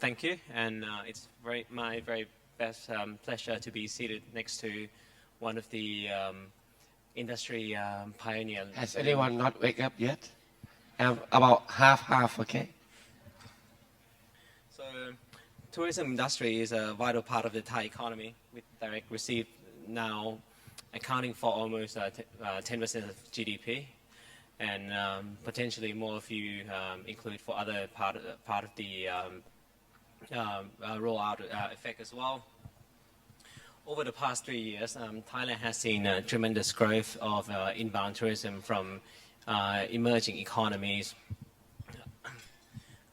Thank you, and it's my very best pleasure to be seated next to one of the industry pioneer. Has anyone not wake up yet? About half, okay? So, tourism industry is a vital part of the Thai economy, with direct receipt now accounting for almost 10% of GDP, and potentially more if you include for other part of the rollout effect as well. Over the past 3 years, Thailand has seen tremendous growth of inbound tourism from emerging economies.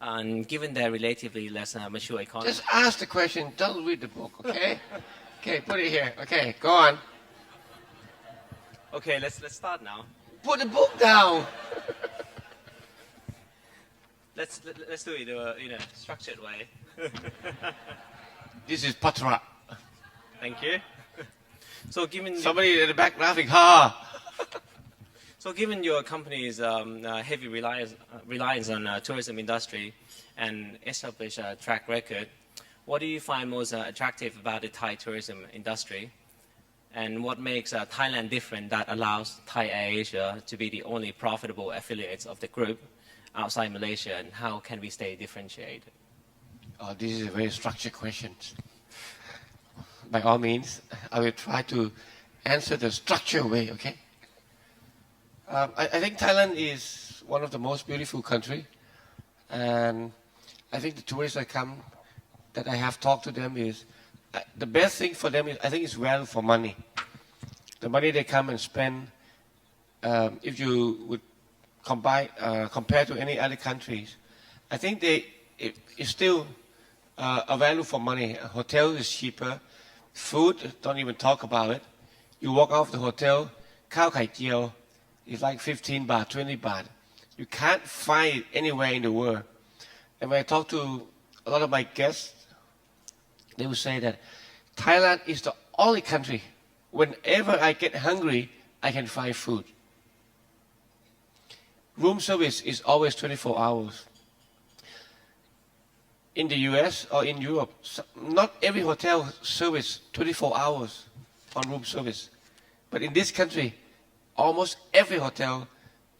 And given their relatively less mature economy. Just ask the question, don't read the book, okay? Okay, put it here. Okay, go on. Okay, let's start now. Put the book down. Let's do it in a structured way. This is Patra. Thank you. So given somebody in the back laughing, ha. So given your company's heavy reliance on tourism industry and established track record, what do you find most attractive about the Thai tourism industry? And what makes Thailand different that allows Thai Aviation to be the only profitable affiliates of the group outside Malaysia? And how can we stay differentiated? Oh, this is a very structured question. By all means, I will try to answer the structured way, okay? I think Thailand is one of the most beautiful countries, and I think the tourists that come, that I have talked to them is, the best thing for them is, I think it's value for money. The money they come and spend, if you would compare to any other countries, I think it's still a value for money. A hotel is cheaper, food, don't even talk about it. You walk off the hotel, khao kai jiao, it's like 15 baht, 20 baht. You can't find it anywhere in the world. And when I talk to a lot of my guests, they will say that Thailand is the only country, whenever I get hungry, I can find food. Room service is always 24 hours. In the US or in Europe, not every hotel service 24 hours on room service. But in this country, almost every hotel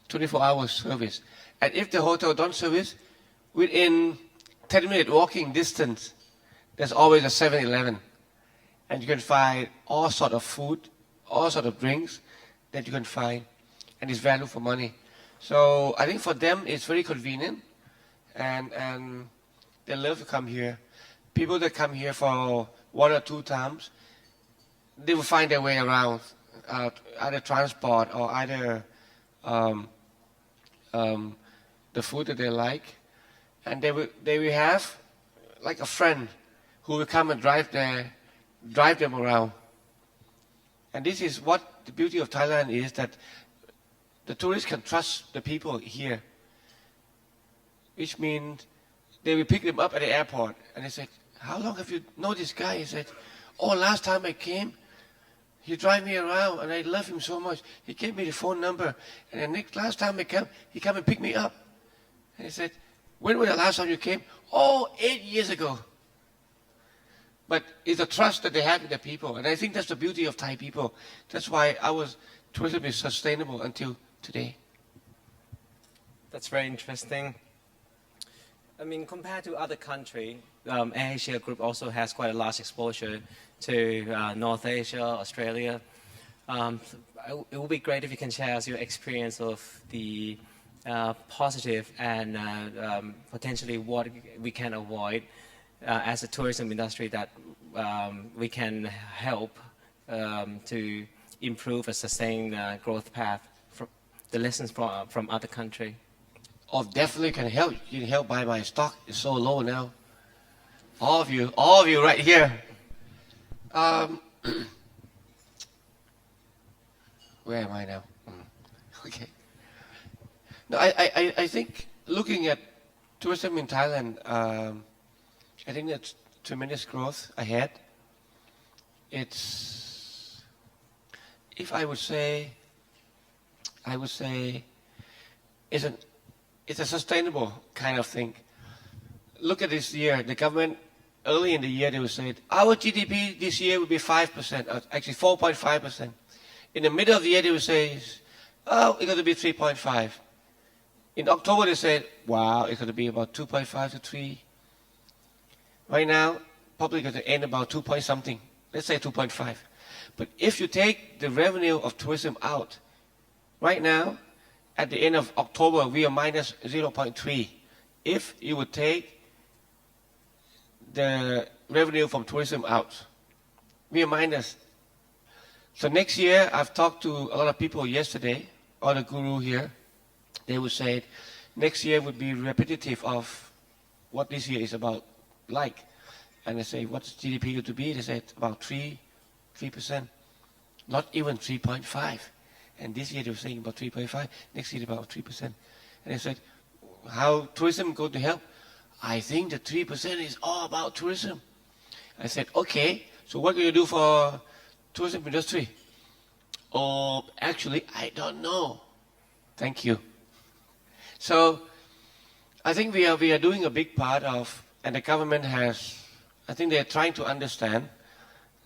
24 hours service. And if the hotel don't service, within 10-minute walking distance, there's always a 7-Eleven. And you can find all sort of food, all sort of drinks that you can find. And it's value for money. So I think for them, it's very convenient. And they love to come here. People that come here for 1 or 2 times, they will find their way around, either transport or either the food that they like. And they will have like a friend who will come and drive them around. And this is what the beauty of Thailand is, that the tourists can trust the people here, which means they will pick them up at the airport. And they said, how long have you known this guy? He said, oh, last time I came, he drive me around and I love him so much. He gave me the phone number. And the last time I came, he came and picked me up. And he said, when was the last time you came? Oh, 8 years ago. But it's the trust that they have in the people. And I think that's the beauty of Thai people. That's why our tourism is sustainable until today. That's very interesting. I mean, compared to other countries, Asia Group also has quite a large exposure to North Asia, Australia. It would be great if you can share us your experience of the positive and potentially what we can avoid as a tourism industry that we can help to improve a sustained growth path from the lessons from other countries. Oh, definitely can help. You can help buy my stock. It's so low now. All of you right here. Where am I now? Okay. No, I think looking at tourism in Thailand, I think that's tremendous growth ahead. It's, if I would say it's a sustainable kind of thing. look at this year. The government, early in the year, they would say, our GDP this year will be 5%, actually 4.5%. In the middle of the year, they would say, oh, it's going to be 3.5. In October, they said, wow, it's going to be about 2.5 to 3. Right now, probably going to end about 2 point something. Let's say 2.5. But if you take the revenue of tourism out, right now, at the end of October, we are minus 0.3. If you would take the revenue from tourism out, we are minus. So next year, I've talked to a lot of people yesterday, all the guru here. They would say next year would be repetitive of what this year is about like. And I say, what's GDP going to be? They said about 3%, not even 3.5. And this year they were saying about 3.5, next year about 3%. And I said, how tourism going to help? I think the 3% is all about tourism. I said, okay, so what will you do for tourism industry? Oh, actually, I don't know. Thank you. So I think we are doing a big part of, and the government has, I think they're trying to understand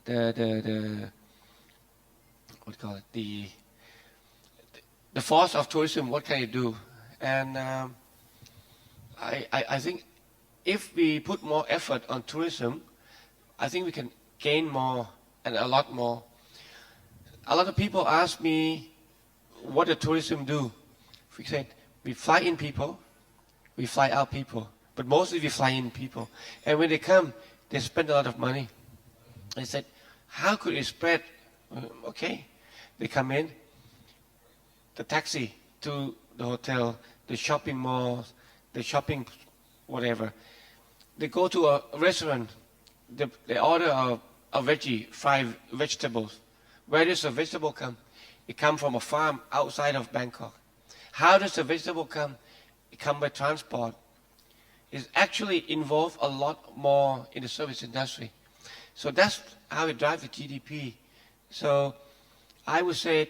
the what do you call it, the force of tourism. What can you do? And I think if we put more effort on tourism, I think we can gain more and a lot more. A lot of people ask me, what does tourism do? We said, we fly in people, we fly out people, but mostly we fly in people. And when they come, they spend a lot of money. I said, how could it spread? Okay, they come in, the taxi to the hotel, the shopping malls, the shopping whatever. They go to a restaurant, they order a veggie, fried vegetables. Where does the vegetable come? It comes from a farm outside of Bangkok. How does the vegetable come? It comes by transport. It actually involves a lot more in the service industry. So that's how it drives the GDP. So I would say,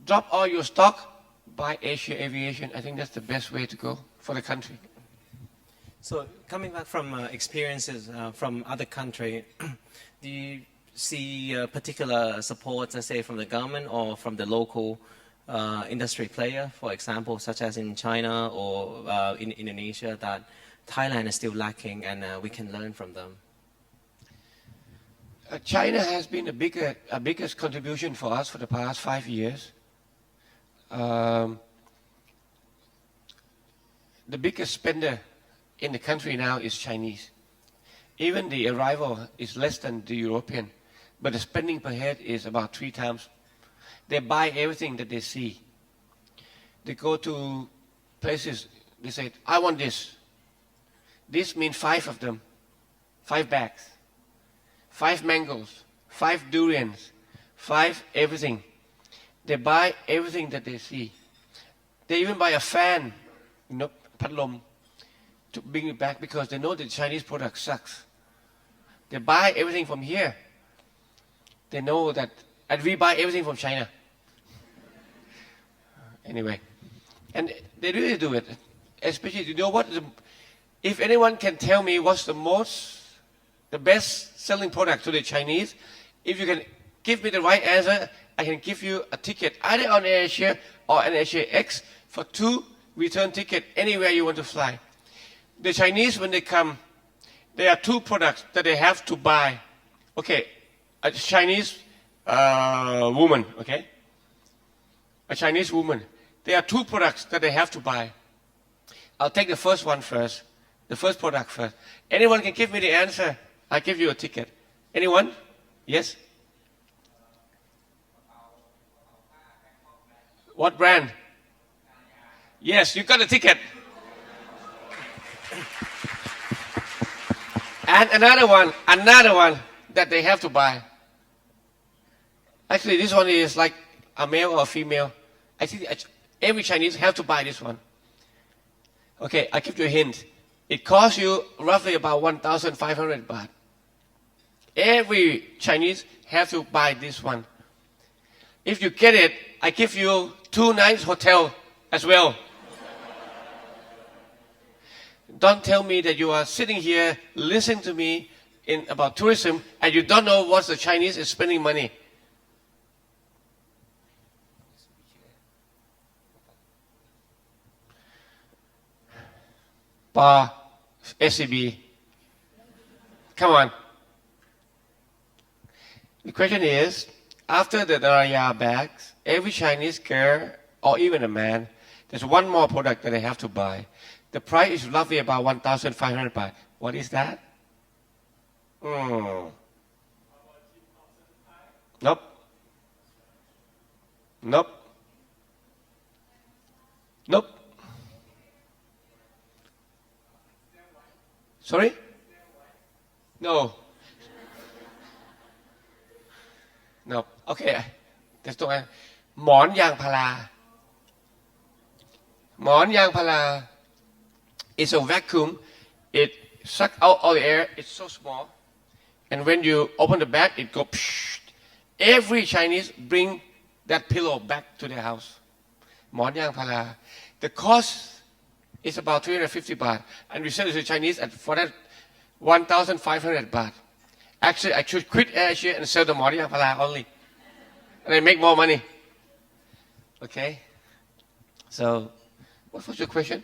drop all your stock, buy Asia Aviation. I think that's the best way to go for the country. So coming back from experiences from other countries, do you see particular support, let's say, from the government or from the local industry player, for example, such as in China or in Indonesia, that Thailand is still lacking and we can learn from them? China has been a biggest contribution for us for the past 5 years. The biggest spender in the country now is Chinese. Even the arrival is less than the European, but the spending per head is about 3 times. They buy everything that they see. They go to places, they say, I want this. This means 5 of them, 5 bags, 5 mangoes, 5 durians, 5 everything. They buy everything that they see. They even buy a fan, padlom, to bring it back because they know the Chinese product sucks. They buy everything from here. They know that, and we buy everything from China. Anyway, and they really do it. Especially, you know what? If anyone can tell me what's the best selling product to the Chinese, if you can give me the right answer, I can give you a ticket either on AirAsia or an Asia X for 2 return tickets anywhere you want to fly. The Chinese, when they come, there are 2 products that they have to buy. Okay, a Chinese woman, okay? A Chinese woman. There are 2 products that they have to buy. I'll take the first one first. The first product first. Anyone can give me the answer, I'll give you a ticket. Anyone? Yes? What brand? Yes, you got a ticket. And another one that they have to buy. Actually, this one is like a male or a female. I think every Chinese have to buy this one. Okay, I'll give you a hint. It costs you roughly about 1,500 baht. Every Chinese have to buy this one. If you get it, I give you 2 nights hotel as well. Don't tell me that you are sitting here listening to me in about tourism and you don't know what the Chinese is spending money. Bar, SCB. Come on. The question is, after the Daraya bags, every Chinese girl or even a man, there's one more product that they have to buy. The price is roughly about 1,500 baht. What is that? Nope. Nope. Nope. Sorry? No. No. Okay. There's no answer. หมอนยางพารา หมอนยางพารา It's a vacuum. It sucks out all the air. It's so small. And when you open the bag, it goes. Every Chinese bring that pillow back to their house. หมอนยางพารา The cost is about 350 baht. And we sell it to Chinese for that 1,500 baht. Actually, I should quit Asia and sell the หมอนยางพารา only. And I make more money. Okay? So, what was your question?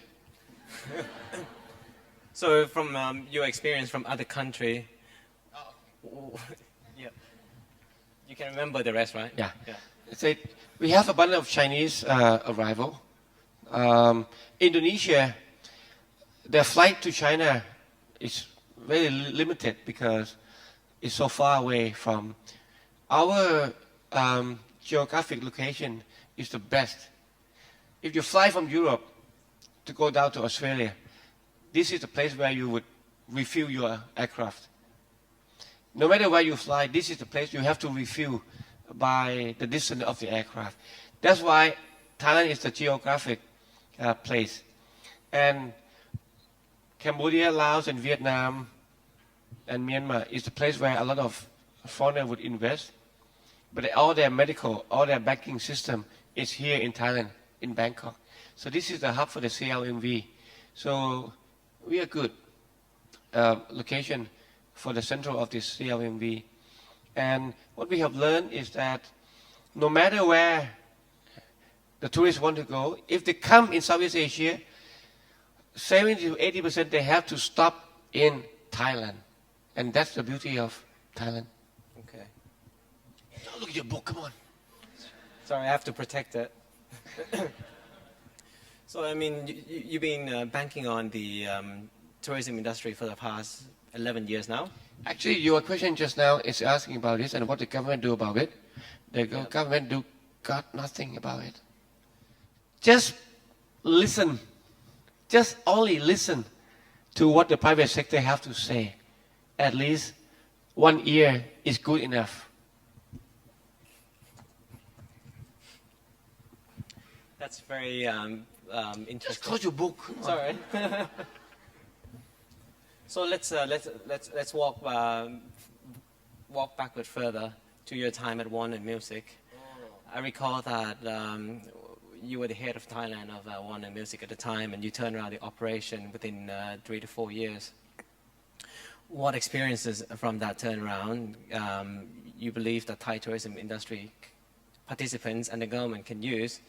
So from your experience from other country, yeah, you can remember the rest, right? Yeah. So we have a bunch of Chinese arrival. Indonesia, their flight to China is very limited because it's so far away from our geographic location is the best. If you fly from Europe to go down to Australia, this is the place where you would refuel your aircraft. No matter where you fly, this is the place you have to refuel by the distance of the aircraft. That's why Thailand is the geographic place. And Cambodia, Laos, and Vietnam, and Myanmar is the place where a lot of foreigners would invest. But all their medical, all their banking system is here in Thailand, in Bangkok. So this is the hub for the CLMV. So we are good location for the central of this CLMV. And what we have learned is that no matter where the tourists want to go, if they come in Southeast Asia, 70 to 80% they have to stop in Thailand. And that's the beauty of Thailand. Okay. Oh, look at your book, come on. Sorry, I have to protect it. So, I mean, you've been banking on the tourism industry for the past 11 years now? Actually, your question just now is asking about this and what the government do about it. The government got nothing about it. Just listen. Just only listen to what the private sector have to say. At least 1 year is good enough. That's very interesting. Just close your book. Sorry. So let's walk backward further to your time at Warner Music. I recall that you were the head of Thailand of Warner Music at the time, and you turned around the operation within 3 to 4 years. What experiences from that turnaround you believe that Thai tourism industry participants and the government can use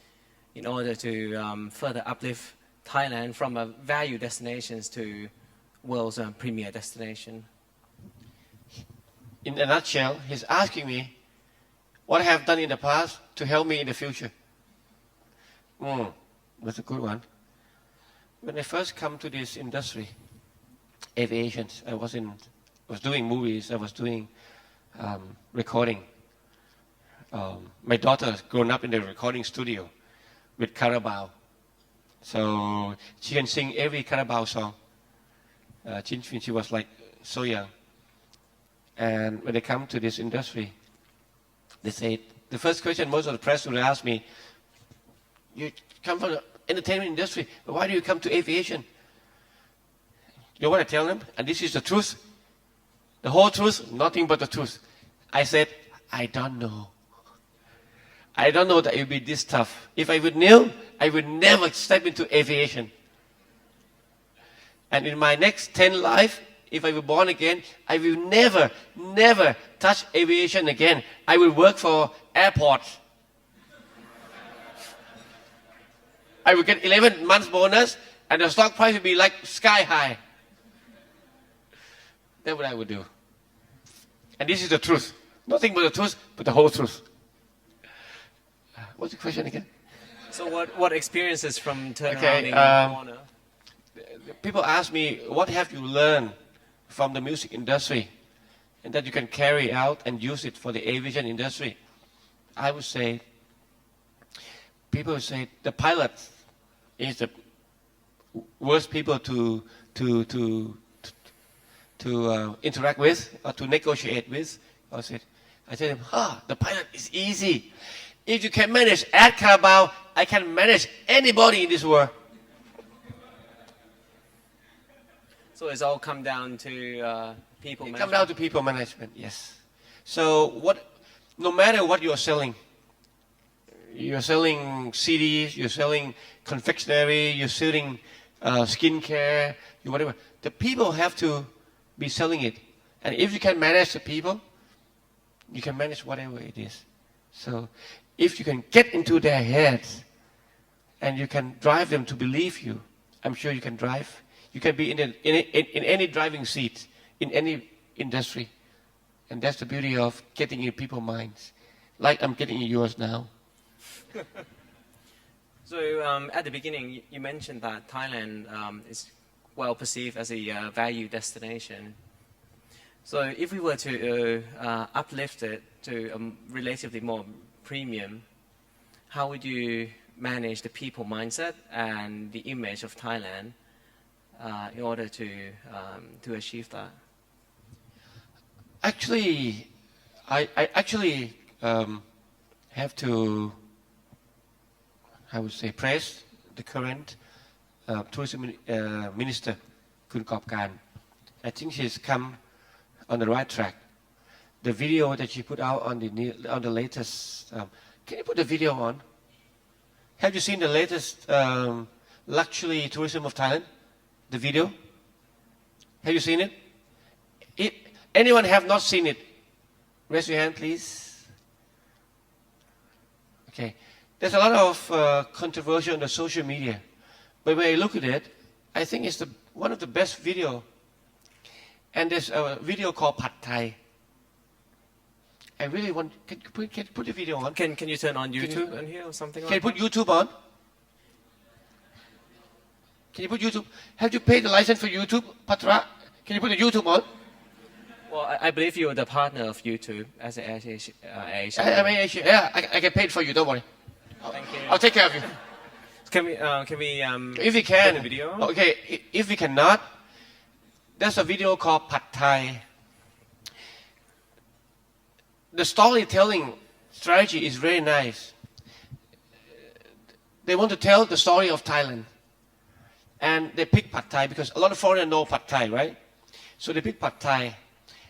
in order to further uplift Thailand from a value destinations to world's premier destination? In a nutshell, he's asking me what I have done in the past to help me in the future. That's a good one. When I first come to this industry, aviation, I was doing movies, I was doing recording. My daughter grown up in the recording studio with Carabao. So she can sing every Carabao song. When she was like so young. And when they come to this industry, they say, the first question most of the press will ask me, you come from the entertainment industry, but why do you come to aviation? You know what I tell them? And this is the truth. The whole truth, nothing but the truth. I said, I don't know. I don't know that it would be this tough. If I would know, I would never step into aviation. And in my next 10 life, if I were born again, I will never touch aviation again. I will work for airports. I will get 11 months bonus, and the stock price will be like sky high. That's what I would do. And this is the truth. Nothing but the truth, but the whole truth. What's the question again? So what experiences from turnaround Okay, in your corner? People ask me, what have you learned from the music industry and that you can carry out and use it for the aviation industry? I would say, people would say the pilot is the worst people to interact with or to negotiate with. I tell them, the pilot is easy. If you can manage at Carabao, I can manage anybody in this world. So it's all come down to people management. Come down to people management, yes. So no matter what you're selling CDs, you're selling confectionery, you're selling skincare, whatever. The people have to be selling it. And if you can manage the people, you can manage whatever it is. So if you can get into their heads and you can drive them to believe you, I'm sure you can drive. You can be in any driving seat, in any industry. And that's the beauty of getting in people's minds, like I'm getting in yours now. So at the beginning, you mentioned that Thailand is well perceived as a value destination. So if we were to uplift it to a relatively more premium, how would you manage the people mindset and the image of Thailand in order to achieve that? Actually, I actually have to, I would say, praise the current tourism minister, Kun Kopkan. I think she's come on the right track. The video that she put out on the latest, can you put the video on? Have you seen the latest luxury tourism of Thailand? The video? Have you seen it? Anyone have not seen it? Raise your hand, please. Okay. There's a lot of controversy on the social media. But when I look at it, I think it's one of the best video. And there's a video called Pad Thai. I really want, can you put the video on? Can you turn on YouTube on here or something like that? Can you put YouTube on? Can you put YouTube? Have you paid the license for YouTube, Patra? Can you put the YouTube on? Well, I believe you're the partner of YouTube as an Aviation. Yeah, I can pay it for you. Don't worry. Thank you. I'll take care of you. Can we If we can. put the video on? Okay. If we cannot, there's a video called Pad Thai. The storytelling strategy is very nice. They want to tell the story of Thailand. And they pick Pad Thai because a lot of foreigners know Pad Thai, right? So they pick Pad Thai.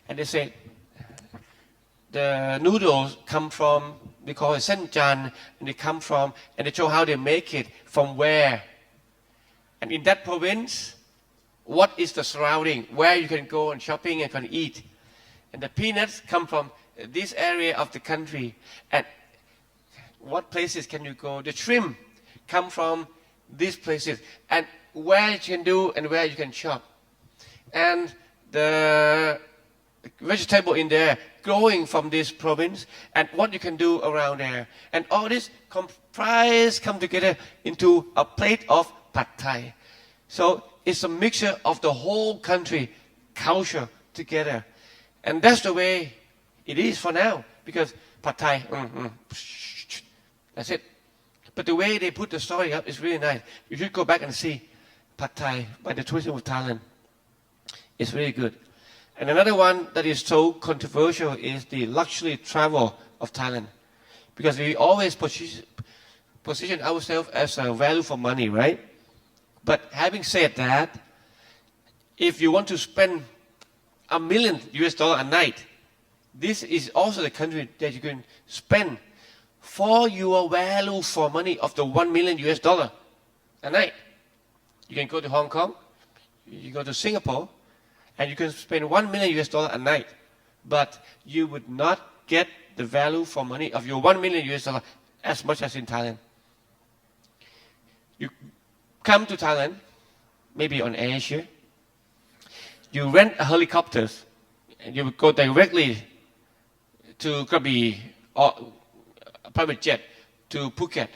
And they say, the noodles come from, they call it sen jan, and they come from, and they show how they make it, from where. And in that province, what is the surrounding, where you can go and shopping and can eat. And the peanuts come from this area of the country. And what places can you go? The shrimp come from these places. And where you can do and where you can shop. And the vegetable in there growing from this province and what you can do around there. And all this come together into a plate of Pad Thai. So it's a mixture of the whole country culture together. And that's the way it is for now. Because Pad Thai, that's it. But the way they put the story up is really nice. You should go back and see Pad Thai by the Tourism of Thailand. It's really good. And another one that is so controversial is the luxury travel of Thailand. Because we always position ourselves as a value for money, right? But having said that, if you want to spend $1 million a night, this is also the country that you can spend for your value for money of the $1 million a night. You can go to Hong Kong, You go to Singapore, and you can spend $1 million US a night, but you would not get the value for money of your $1 million US as much as in Thailand. You come to Thailand, maybe on Asia, you rent a helicopter, and you would go directly to Krabi or a private jet to Phuket.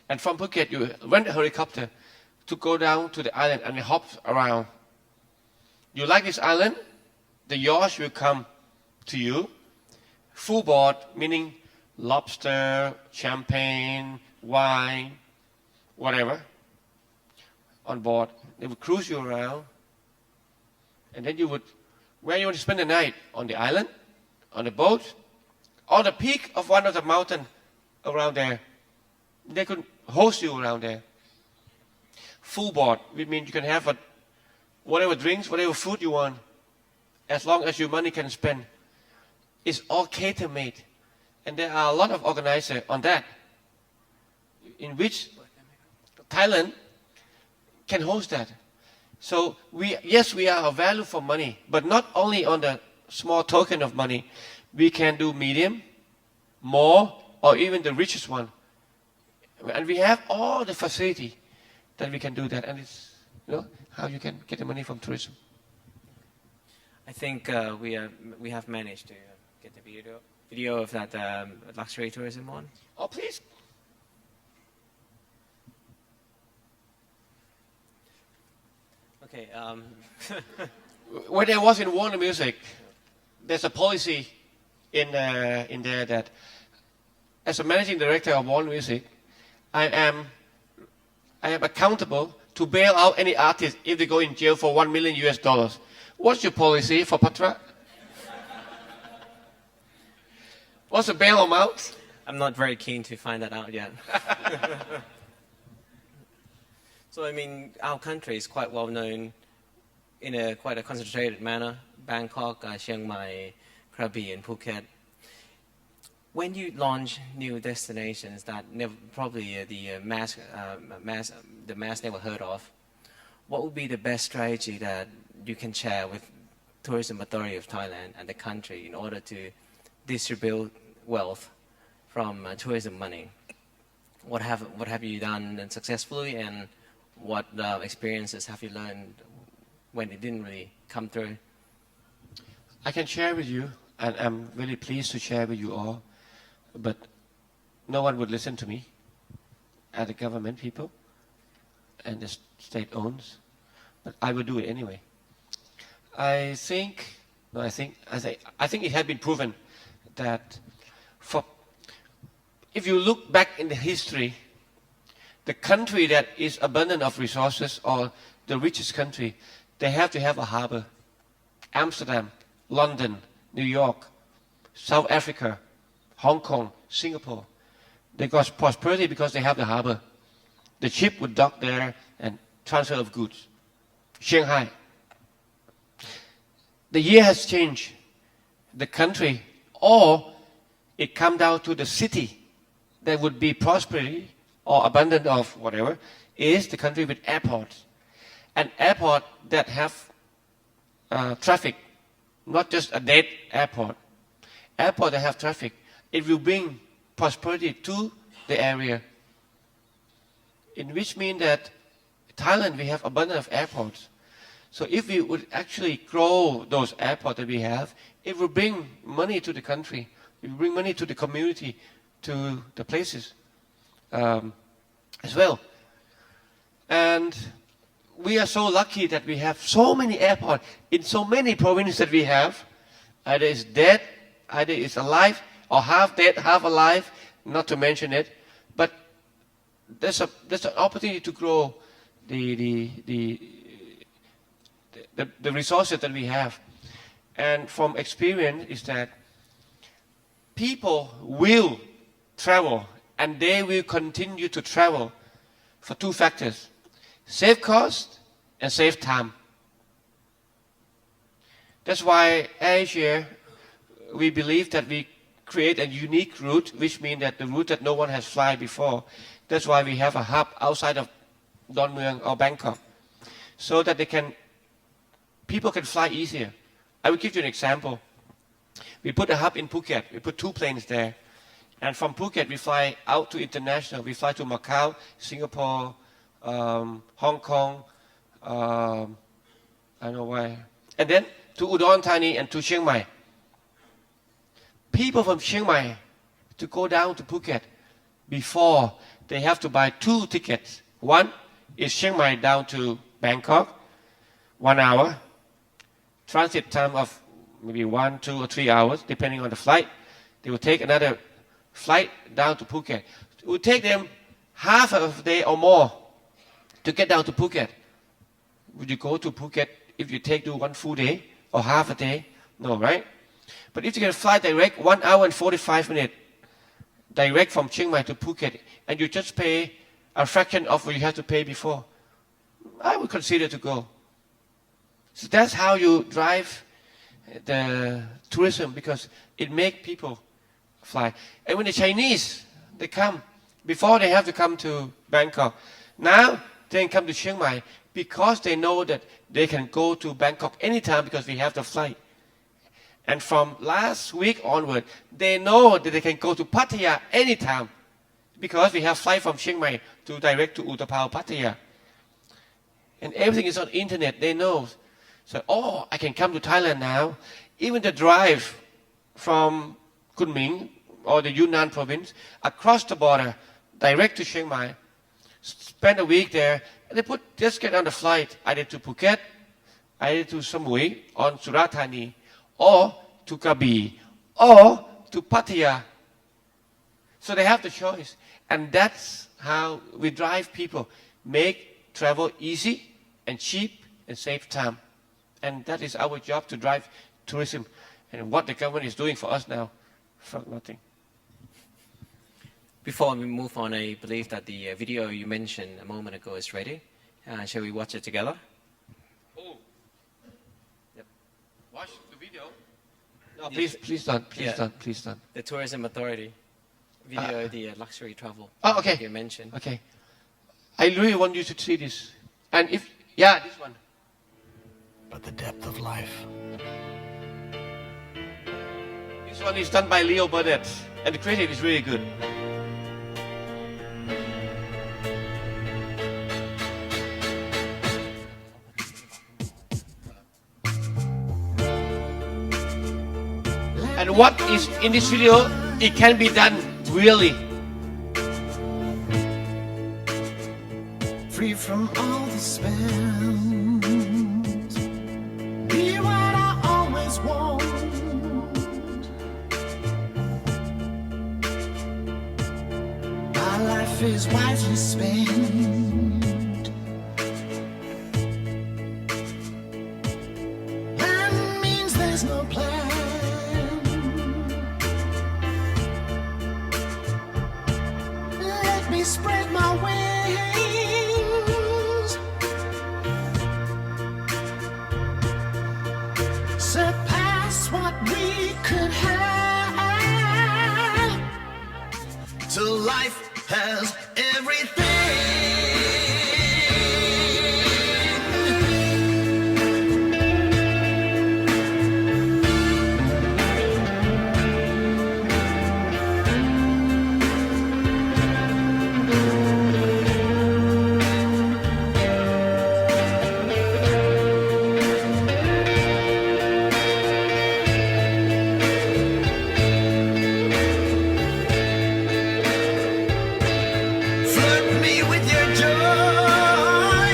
And from Phuket, you rent a helicopter to go down to the island and hop around. You like this island? The yacht will come to you. Full board, meaning lobster, champagne, wine, whatever, on board. They would cruise you around. And then you would, where you want to spend the night? On the island, on the boat, on the peak of one of the mountains around there. They could host you around there. Full board, which means you can have whatever drinks, whatever food you want, as long as your money can spend. It's all cater-made. And there are a lot of organizers on that, in which Thailand can host that. So yes, we are a value for money, but not only on the small token of money. We can do medium, more, or even the richest one. And we have all the facility that we can do that. And it's, how you can get the money from tourism. I think we have managed to get the video of that luxury tourism one. Oh, please. Okay. When I was in Warner Music, there's a policy in there that as a managing director of Warner Music, I am accountable to bail out any artist if they go in jail for $1 million US. What's your policy for Patra? What's the bail amount? I'm not very keen to find that out yet. So I mean, our country is quite well known in quite a concentrated manner. Bangkok, Chiang Mai, Krabi, and Phuket. When you launch new destinations that probably the mass never heard of, what would be the best strategy that you can share with Tourism Authority of Thailand and the country in order to distribute wealth from tourism money? What have you done successfully, and what experiences have you learned when it didn't really come through? I can share with you, and I'm really pleased to share with you all, but no one would listen to me, and the government people, and the state owns, but I will do it anyway. I think it has been proven that if you look back in the history, the country that is abundant of resources, or the richest country, they have to have a harbor. Amsterdam, London, New York, South Africa, Hong Kong, Singapore. They got prosperity because they have the harbor. The ship would dock there and transfer of goods. Shanghai. The year has changed. The country, or it come down to the city that would be prosperity or abundant of whatever, is the country with airports. An airport that have traffic, not just a dead airport. Airport that have traffic, it will bring prosperity to the area. In which means that Thailand, we have abundance of airports. So if we would actually grow those airports that we have, it will bring money to the country. It will bring money to the community, to the places as well. And we are so lucky that we have so many airports in so many provinces that we have. Either it's dead, either it's alive, or half dead, half alive, not to mention it. But there's an opportunity to grow the resources that we have. And from experience is that people will travel, and they will continue to travel for two factors: save cost and save time. That's why Asia, we believe that we create a unique route, which means that the route that no one has fly before. That's why we have a hub outside of Don Mueang or Bangkok. so that people can fly easier. I will give you an example. We put a hub in Phuket. We put 2 planes there. And from Phuket, we fly out to international. We fly to Macau, Singapore, Hong Kong, I don't know why. And then to Udon Thani and to Chiang Mai. People from Chiang Mai to go down to Phuket before they have to buy 2 tickets. One is Chiang Mai down to Bangkok, 1 hour. Transit time of maybe 1, 2, or 3 hours, depending on the flight. They will take another flight down to Phuket. It will take them half of a day or more to get down to Phuket. Would you go to Phuket if you take 1 full day or half a day? No, right? But if you can fly direct 1 hour and 45 minutes, direct from Chiang Mai to Phuket, and you just pay a fraction of what you had to pay before, I would consider to go. So that's how you drive the tourism, because it makes people fly. And when the Chinese, they come, before they have to come to Bangkok, now they can come to Chiang Mai because they know that they can go to Bangkok anytime because we have the flight. And from last week onward, they know that they can go to Pattaya anytime because we have flight from Chiang Mai to direct to Utapao, Pattaya. And everything is on internet, they know. So, oh, I can come to Thailand now. Even the drive from Kunming or the Yunnan province across the border, direct to Chiang Mai, spend a week there, and they just get on the flight either to Phuket, either to Samui on Surat Thani, or to Krabi, or to Pattaya. So they have the choice. And that's how we drive people, make travel easy and cheap and save time. And that is our job, to drive tourism. And what the government is doing for us now, fuck nothing. Before we move on, I believe that the video you mentioned a moment ago is ready. Shall we watch it together? Oh. Yep. Watch the video. No, please don't. Please don't. The Tourism Authority video, the luxury travel. Oh, okay. You mentioned. Okay. I really want you to see this. And this one. But the depth of life. This one is done by Leo Burnett, and the credit is really good. And what is in this video, it can be done really. Free from all the spells. Be what I always want. My life is wisely spent. That means there's no plan. Let me spread my wings. Surpass what we could have. Till life has everything. Flirt me with your joy.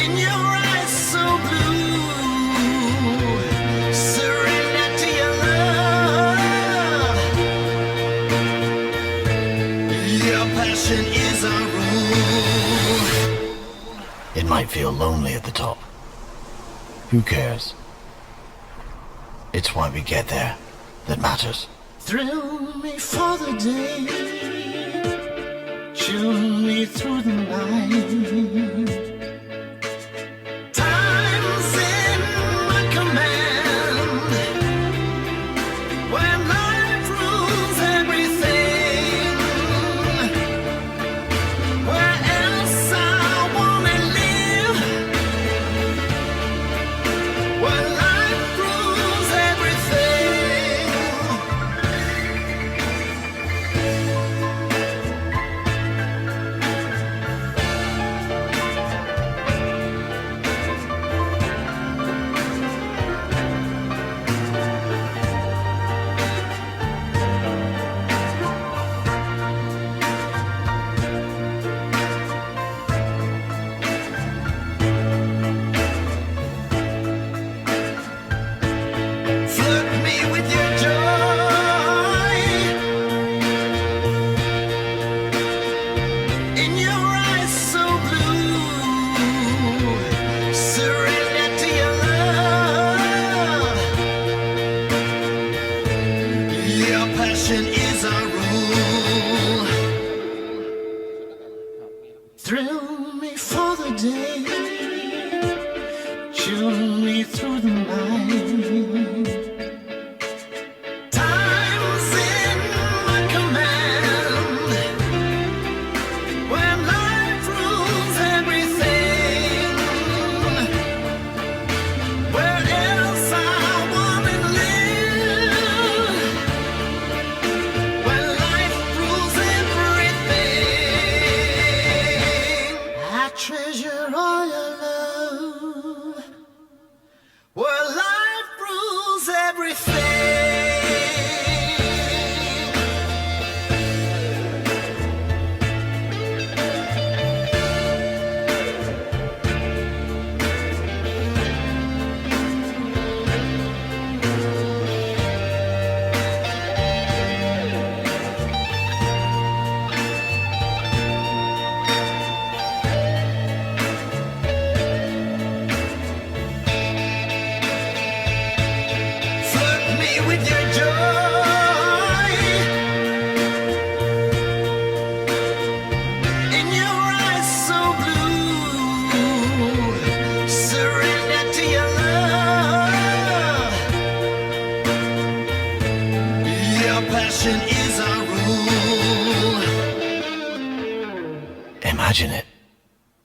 In your eyes so blue, surrender to your love. Your passion is a rule. It might feel lonely at the top. Who cares? It's why we get there that matters. Thrill me for the day, chill me through the night. Time's in my command. When life rules everything, where passion is our rule. Thrill me for the day, chill me through the night. Time's in my command, when life rules everything. Where else I wanna live, when life rules everything. I treasure all your love, where life rules everything. Flood me with your joy, in your eyes so blue. Surrender to your love, your passion is our rule. Imagine it,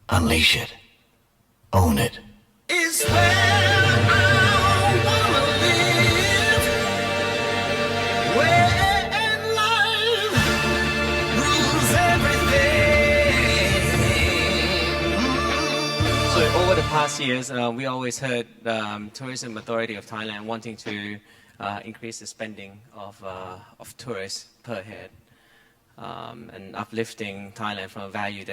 unleash it, own it. It's where I wanna live, where life rules everything. So over the past years, we always heard Tourism Authority of Thailand wanting to increase the spending of tourists per head, and uplifting Thailand from a value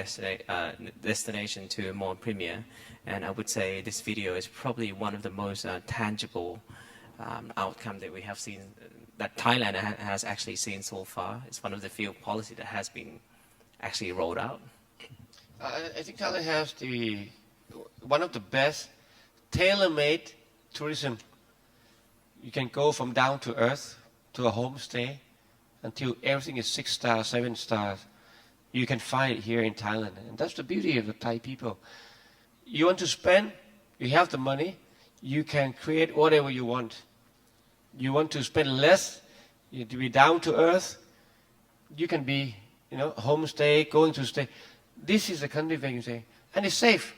destination to a more premier. And I would say this video is probably one of the most tangible outcome that we have seen, that Thailand has actually seen so far. It's one of the few policy that has been actually rolled out. I think Thailand has one of the best tailor-made tourism. You can go from down to earth to a homestay until everything is 6 stars, 7 stars. You can find it here in Thailand, and that's the beauty of the Thai people. You want to spend, you have the money, you can create whatever you want. You want to spend less, you to be down to earth, you can be, homestay, going to stay. This is the country where you say, and it's safe,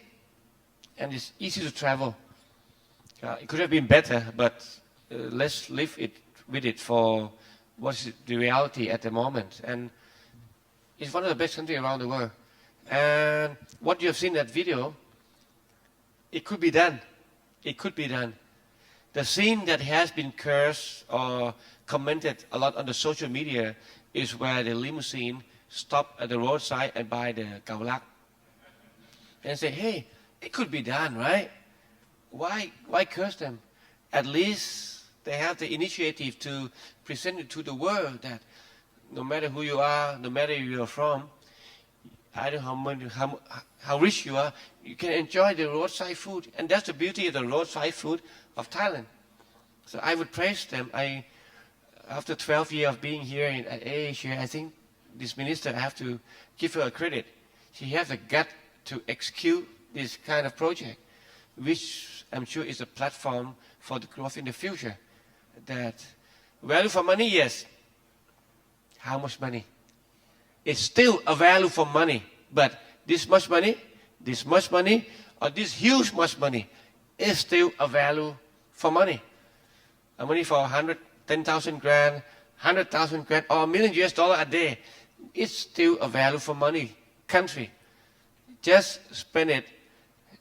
and it's easy to travel. It could have been better, but let's live with it for what's the reality at the moment. And it's one of the best countries around the world. And what you have seen in that video, it could be done. It could be done. The scene that has been cursed or commented a lot on the social media is where the limousine stop at the roadside and buy the gaulak. And say, hey, it could be done, right? Why curse them? At least they have the initiative to present it to the world that no matter who you are, no matter where you are from, I don't know how rich you are, you can enjoy the roadside food. And that's the beauty of the roadside food of Thailand. So I would praise them. After 12 years of being here at Aviation, I think this minister, I have to give her a credit. She has the gut to execute this kind of project, which I'm sure is a platform for the growth in the future. That value for money, yes. How much money? It's still a value for money, but this much money, or this huge much money is still a value for money. A money for 10,000 grand, 100,000 grand, or $1 million a day, it's still a value for money country. Just spend it,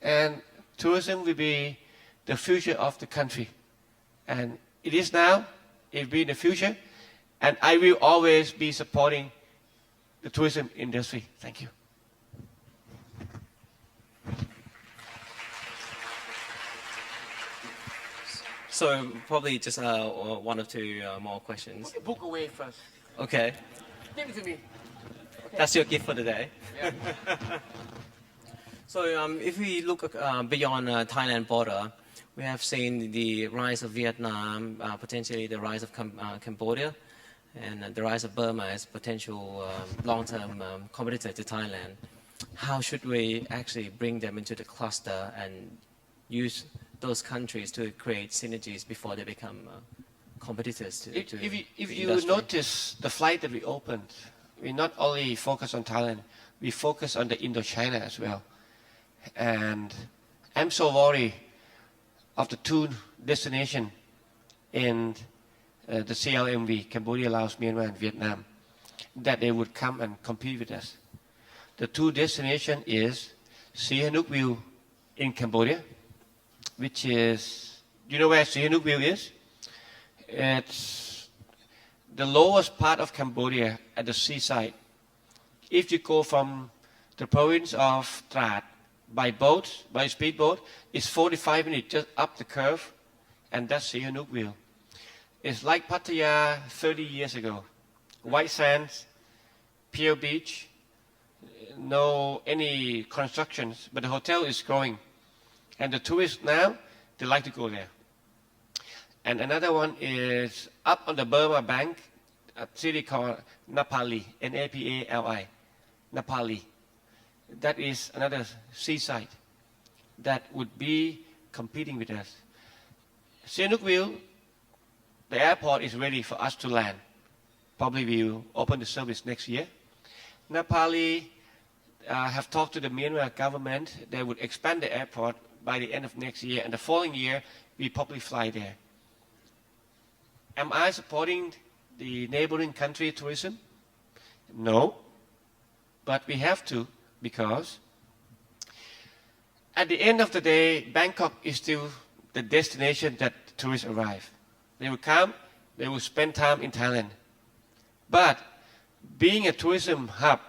and tourism will be the future of the country. And it is now, it will be in the future, and I will always be supporting the tourism industry. Thank you. So probably just one or two more questions. Put the book away first. Okay, Give it to me. that's your gift for the day. Yeah. So if we look beyond Thailand border, we have seen the rise of Vietnam, potentially the rise of Cambodia, and the rise of Burma as potential long-term competitor to Thailand. How should we actually bring them into the cluster and use those countries to create synergies before they become competitors to If the you industry? notice the flight that we opened, we not only focus on Thailand, we focus on the Indochina as well. And I'm so worried of the two destinations in the CLMV, Cambodia, Laos, Myanmar, and Vietnam, that they would come and compete with us. The two destinations is Sihanouk View in Cambodia, which is, you know where Sihanouk View is? It's the lowest part of Cambodia at the seaside. If you go from the province of Trat by boat, by speedboat, it's 45 minutes just up the curve, and that's Sihanouk View. It's like Pattaya 30 years ago. White sands, pure beach, no any constructions, but the hotel is growing. And the tourists now, they like to go there. And another one is up on the Burma bank, a city called Napali, Napali, Napali. That is another seaside that would be competing with us. Sihanouk View, the airport is ready for us to land. Probably we will open the service next year. Napali have talked to the Myanmar government. They would expand the airport by the end of next year, and the following year we probably fly there. Am I supporting the neighboring country tourism? No, but we have to, because at the end of the day, Bangkok is still the destination that tourists arrive. They will come, they will spend time in Thailand. But being a tourism hub,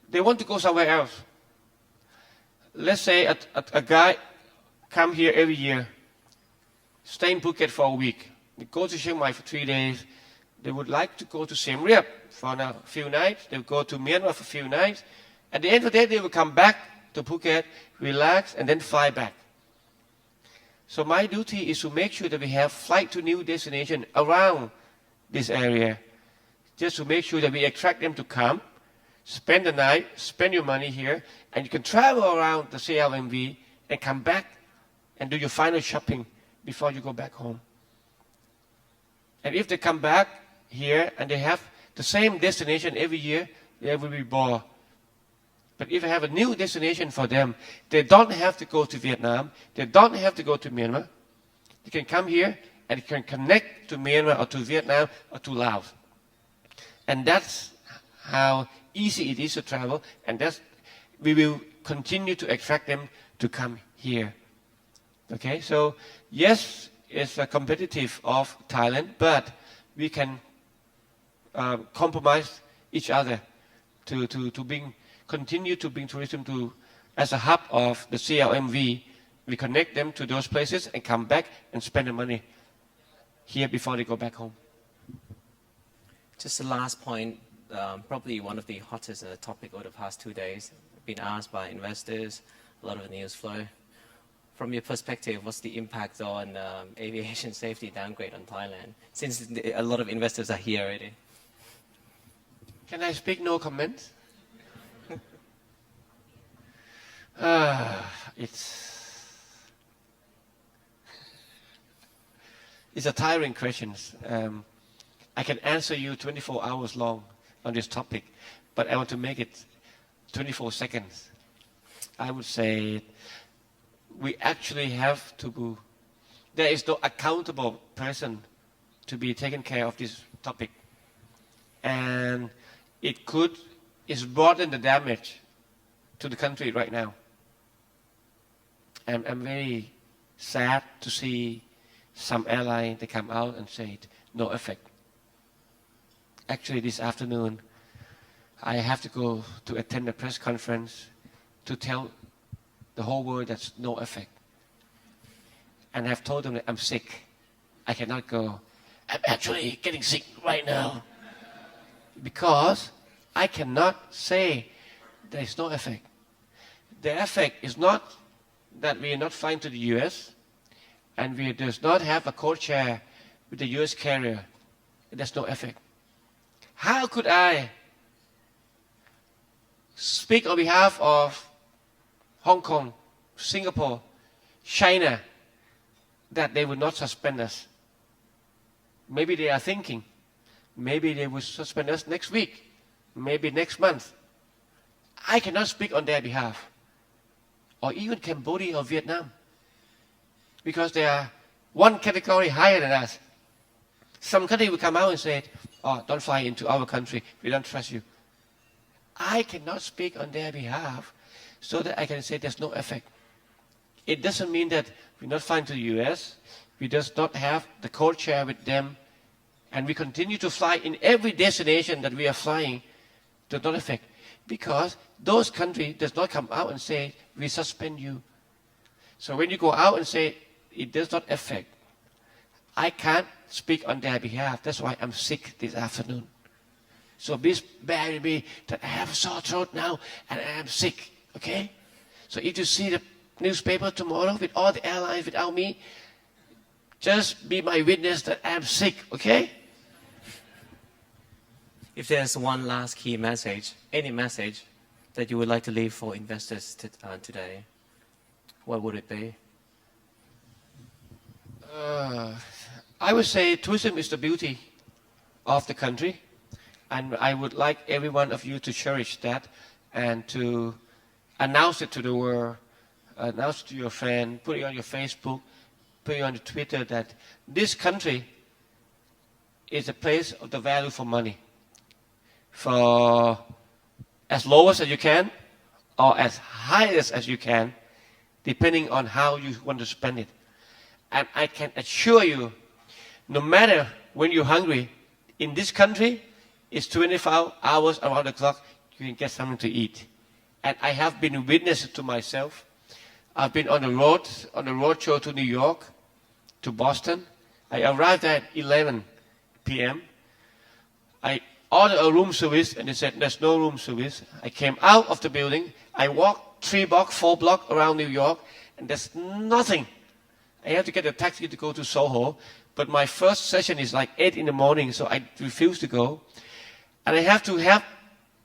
they want to go somewhere else. Let's say a guy come here every year, stay in Phuket for a week, they go to Chiang Mai for 3 days, they would like to go to Siem Reap for a few nights, they will go to Myanmar for a few nights. At the end of the day, they will come back to Phuket, relax, and then fly back. So my duty is to make sure that we have flight to new destination around this area, just to make sure that we attract them to come, spend the night, spend your money here, and you can travel around the CLMV and come back and do your final shopping before you go back home. And if they come back here and they have the same destination every year, they will be bored. But if I have a new destination for them, they don't have to go to Vietnam, they don't have to go to Myanmar. They can come here and can connect to Myanmar or to Vietnam or to Laos. And that's how easy it is to travel, and that's, we will continue to attract them to come here. Okay, so yes, it's a competitive of Thailand, but we can compromise each other to continue to bring tourism to as a hub of the CLMV. We connect them to those places and come back and spend the money here before they go back home. Just the last point, probably one of the hottest topic over the past 2 days, been asked by investors, a lot of news flow. From your perspective, what's the impact on aviation safety downgrade on Thailand, since a lot of investors are here already? Can I speak no comment? It's a tiring question. I can answer you 24 hours long on this topic, but I want to make it 24 seconds. I would say we actually have to, there is no accountable person to be taking care of this topic. And it's broadened the damage to the country right now. And I'm very sad to see some airlines, they come out and say no effect. Actually, this afternoon, I have to go to attend a press conference to tell the whole world that's no effect. And I've told them that I'm sick. I cannot go. I'm actually getting sick right now. Because I cannot say there is no effect. The effect is not that we are not flying to the US and we does not have a code share with the US carrier. There's no effect. how could I speak on behalf of Hong Kong, Singapore, China, that they would not suspend us? Maybe they are thinking, maybe they will suspend us next week, maybe next month. I cannot speak on their behalf. Or even Cambodia or Vietnam. Because they are one category higher than us. Some country will come out and say, oh, don't fly into our country, we don't trust you. I cannot speak on their behalf so that I can say there's no effect. It doesn't mean that we're not flying to the US, we does not have the code share with them, and we continue to fly in every destination that we are flying, does not affect. Because those countries does not come out and say, we suspend you. So when you go out and say, it does not affect, I can't speak on their behalf. That's why I'm sick this afternoon. So please bear with me that I have a sore throat now and I am sick, okay? So if you see the newspaper tomorrow with all the airlines without me, just be my witness that I'm sick, okay? If there's one last key message, any message that you would like to leave for investors today, what would it be? I would say tourism is the beauty of the country, and I would like every one of you to cherish that and to announce it to the world, announce it to your friend, put it on your Facebook, put it on your Twitter that this country is a place of the value for money. For as low as you can or as high as you can, depending on how you want to spend it. And I can assure you, no matter when you're hungry, in this country, it's 24 hours around the clock, you can get something to eat. And I have been witness to myself. I've been on the road show to New York, to Boston. I arrived at 11 p.m. I ordered a room service and they said there's no room service. I came out of the building. I walked 3 blocks, 4 blocks around New York and there's nothing. I have to get a taxi to go to Soho, but my first session is like 8 in the morning, so I refuse to go. And I have to have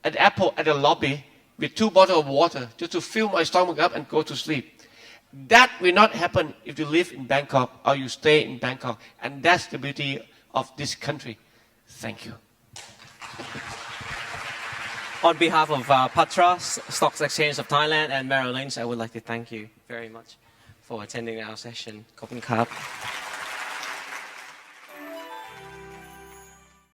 an apple at the lobby with 2 bottles of water just to fill my stomach up and go to sleep. That will not happen if you live in Bangkok or you stay in Bangkok. And that's the beauty of this country. Thank you. On behalf of Patra, Stock Exchange of Thailand and Merrill Lynch, I would like to thank you very much for attending our session. ขอบคุณครับ